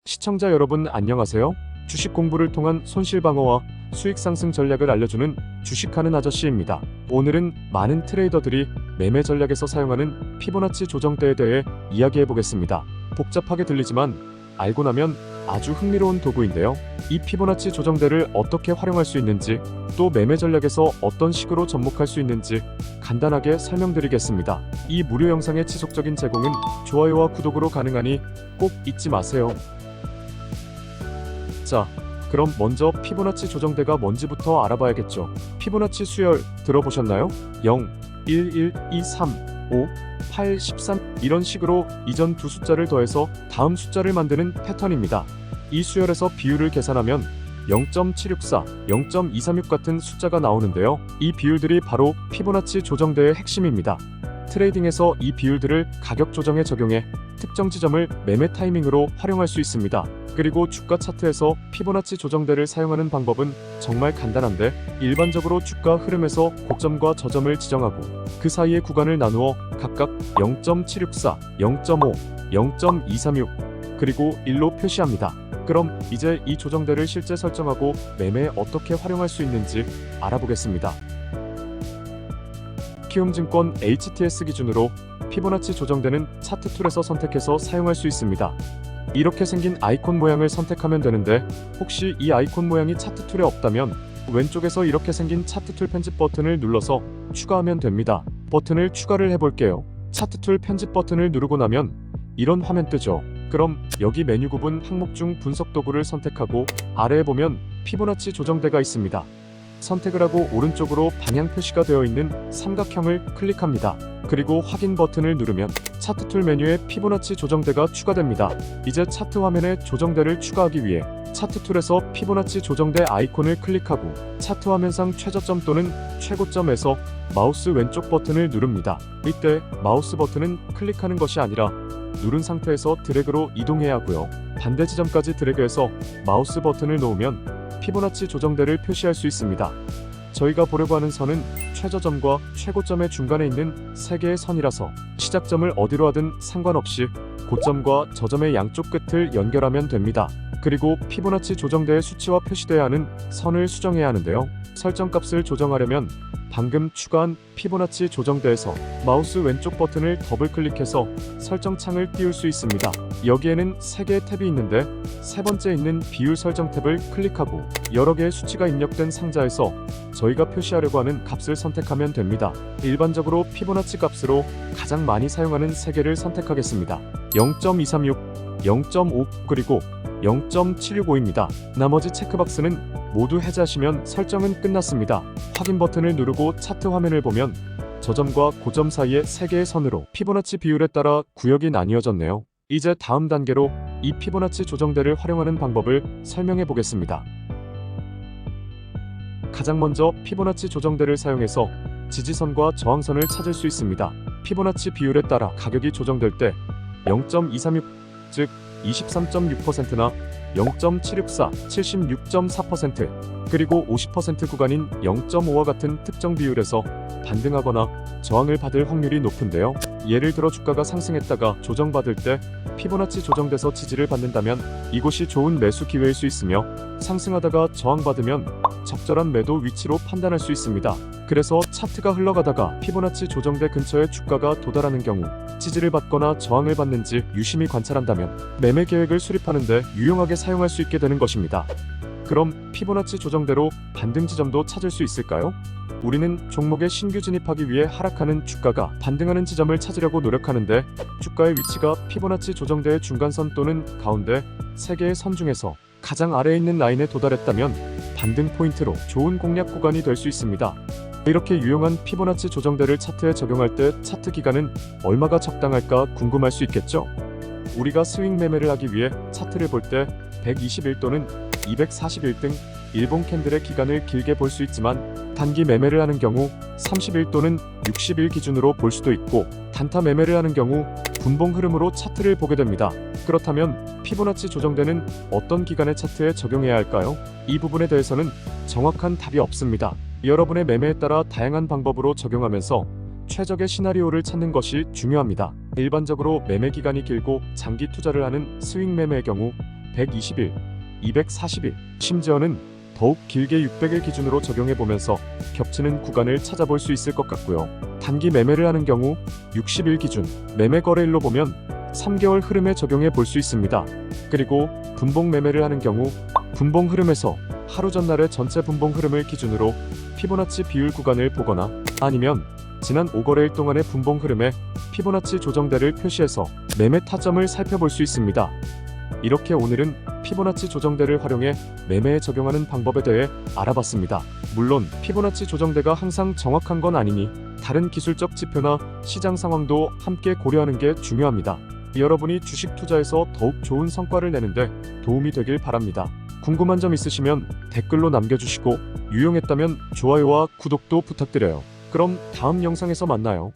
시청자 여러분 안녕하세요. 주식 공부를 통한 손실 방어와 수익 상승 전략을 알려주는 주식하는 아저씨입니다. 오늘은 많은 트레이더들이 매매 전략에서 사용하는 피보나치 조정대에 대해 이야기해 보겠습니다. 복잡하게 들리지만 알고 나면 아주 흥미로운 도구인데요. 이 피보나치 조정대를 어떻게 활용할 수 있는지, 또 매매 전략에서 어떤 식으로 접목할 수 있는지 간단하게 설명드리겠습니다. 이 무료 영상의 지속적인 제공은 좋아요와 구독으로 가능하니 꼭 잊지 마세요. 자, 그럼 먼저 피보나치 조정대가 뭔지부터 알아봐야겠죠. 피보나치 수열 들어보셨나요? 0, 1, 1, 2, 3, 5, 8, 13 이런 식으로 이전 두 숫자를 더해서 다음 숫자를 만드는 패턴입니다. 이 수열에서 비율을 계산하면 0.764, 0.236 같은 숫자가 나오는데요. 이 비율들이 바로 피보나치 조정대의 핵심입니다. 트레이딩에서 이 비율들을 가격 조정에 적용해 특정 지점을 매매 타이밍으로 활용할 수 있습니다. 그리고 주가 차트에서 피보나치 조정대를 사용하는 방법은 정말 간단한데, 일반적으로 주가 흐름에서 고점과 저점을 지정하고 그 사이의 구간을 나누어 각각 0.764, 0.5, 0.236 그리고 1로 표시합니다. 그럼 이제 이 조정대를 실제 설정하고 매매에 어떻게 활용할 수 있는지 알아보겠습니다. 키움증권 HTS 기준으로 피보나치 조정대는 차트 툴에서 선택해서 사용할 수 있습니다. 이렇게 생긴 아이콘 모양을 선택하면 되는데, 혹시 이 아이콘 모양이 차트 툴에 없다면 왼쪽에서 이렇게 생긴 차트 툴 편집 버튼을 눌러서 추가하면 됩니다. 버튼을 추가를 해볼게요. 차트 툴 편집 버튼을 누르고 나면 이런 화면 뜨죠. 그럼 여기 메뉴 구분 항목 중 분석 도구를 선택하고 아래에 보면 피보나치 조정대가 있습니다. 선택을 하고 오른쪽으로 방향 표시가 되어 있는 삼각형을 클릭합니다. 그리고 확인 버튼을 누르면 차트 툴 메뉴에 피보나치 조정대가 추가됩니다. 이제 차트 화면에 조정대를 추가하기 위해 차트 툴에서 피보나치 조정대 아이콘을 클릭하고 차트 화면상 최저점 또는 최고점에서 마우스 왼쪽 버튼을 누릅니다. 이때 마우스 버튼은 클릭하는 것이 아니라 누른 상태에서 드래그로 이동해야 하고요. 반대 지점까지 드래그해서 마우스 버튼을 놓으면 피보나치 조정대를 표시할 수 있습니다. 저희가 보려고 하는 선은 최저점과 최고점의 중간에 있는 세 개의 선이라서 시작점을 어디로 하든 상관없이 고점과 저점의 양쪽 끝을 연결하면 됩니다. 그리고 피보나치 조정대의 수치와 표시돼야 하는 선을 수정해야 하는데요. 설정값을 조정하려면 방금 추가한 피보나치 조정대에서 마우스 왼쪽 버튼을 더블 클릭해서 설정 창을 띄울 수 있습니다. 여기에는 3개의 탭이 있는데, 세 번째 있는 비율 설정 탭을 클릭하고 여러 개의 수치가 입력된 상자에서 저희가 표시하려고 하는 값을 선택하면 됩니다. 일반적으로 피보나치 값으로 가장 많이 사용하는 3개를 선택하겠습니다. 0.236, 0.5 그리고 0.765입니다. 나머지 체크박스는 모두 해제하시면 설정은 끝났습니다. 확인 버튼을 누르고 차트 화면을 보면 저점과 고점 사이의 3개의 선으로 피보나치 비율에 따라 구역이 나뉘어졌네요. 이제 다음 단계로 이 피보나치 조정대를 활용하는 방법을 설명해 보겠습니다. 가장 먼저 피보나치 조정대를 사용해서 지지선과 저항선을 찾을 수 있습니다. 피보나치 비율에 따라 가격이 조정될 때 0.236, 즉 23.6%나 0.764, 76.4% 그리고 50% 구간인 0.5와 같은 특정 비율에서 반등하거나 저항을 받을 확률이 높은데요. 예를 들어 주가가 상승했다가 조정받을 때 피보나치 조정돼서 지지를 받는다면 이곳이 좋은 매수 기회일 수 있으며, 상승하다가 저항받으면 적절한 매도 위치로 판단할 수 있습니다. 그래서 차트가 흘러가다가 피보나치 조정대 근처에 주가가 도달하는 경우 지지를 받거나 저항을 받는지 유심히 관찰한다면 매매 계획을 수립하는데 유용하게 사용할 수 있게 되는 것입니다. 그럼 피보나치 조정대로 반등 지점도 찾을 수 있을까요? 우리는 종목에 신규 진입하기 위해 하락하는 주가가 반등하는 지점을 찾으려고 노력하는데, 주가의 위치가 피보나치 조정대의 중간선 또는 가운데 3개의 선 중에서 가장 아래에 있는 라인에 도달했다면 반등 포인트로 좋은 공략 구간이 될 수 있습니다. 이렇게 유용한 피보나치 조정대를 차트에 적용할 때 차트 기간은 얼마가 적당할까 궁금할 수 있겠죠? 우리가 스윙 매매를 하기 위해 차트를 볼 때 120일 또는 241 등 일봉 캔들의 기간을 길게 볼 수 있지만, 단기 매매를 하는 경우 30일 또는 60일 기준으로 볼 수도 있고, 단타 매매를 하는 경우 분봉 흐름으로 차트를 보게 됩니다. 그렇다면 피보나치 조정대는 어떤 기간의 차트에 적용해야 할까요? 이 부분에 대해서는 정확한 답이 없습니다. 여러분의 매매에 따라 다양한 방법으로 적용하면서 최적의 시나리오를 찾는 것이 중요합니다. 일반적으로 매매 기간이 길고 장기 투자를 하는 스윙 매매의 경우 120일, 240일, 심지어는 더욱 길게 600일 기준으로 적용해보면서 겹치는 구간을 찾아볼 수 있을 것 같고요. 단기 매매를 하는 경우 60일 기준 매매 거래일로 보면 3개월 흐름에 적용해 볼 수 있습니다. 그리고 분봉 매매를 하는 경우 분봉 흐름에서 하루 전날의 전체 분봉 흐름을 기준으로 피보나치 비율 구간을 보거나 아니면 지난 5거래일 동안의 분봉 흐름에 피보나치 조정대를 표시해서 매매 타점을 살펴볼 수 있습니다. 이렇게 오늘은 피보나치 조정대를 활용해 매매에 적용하는 방법에 대해 알아봤습니다. 물론 피보나치 조정대가 항상 정확한 건 아니니 다른 기술적 지표나 시장 상황도 함께 고려하는 게 중요합니다. 여러분이 주식 투자에서 더욱 좋은 성과를 내는데 도움이 되길 바랍니다. 궁금한 점 있으시면 댓글로 남겨주시고 유용했다면 좋아요와 구독도 부탁드려요. 그럼 다음 영상에서 만나요.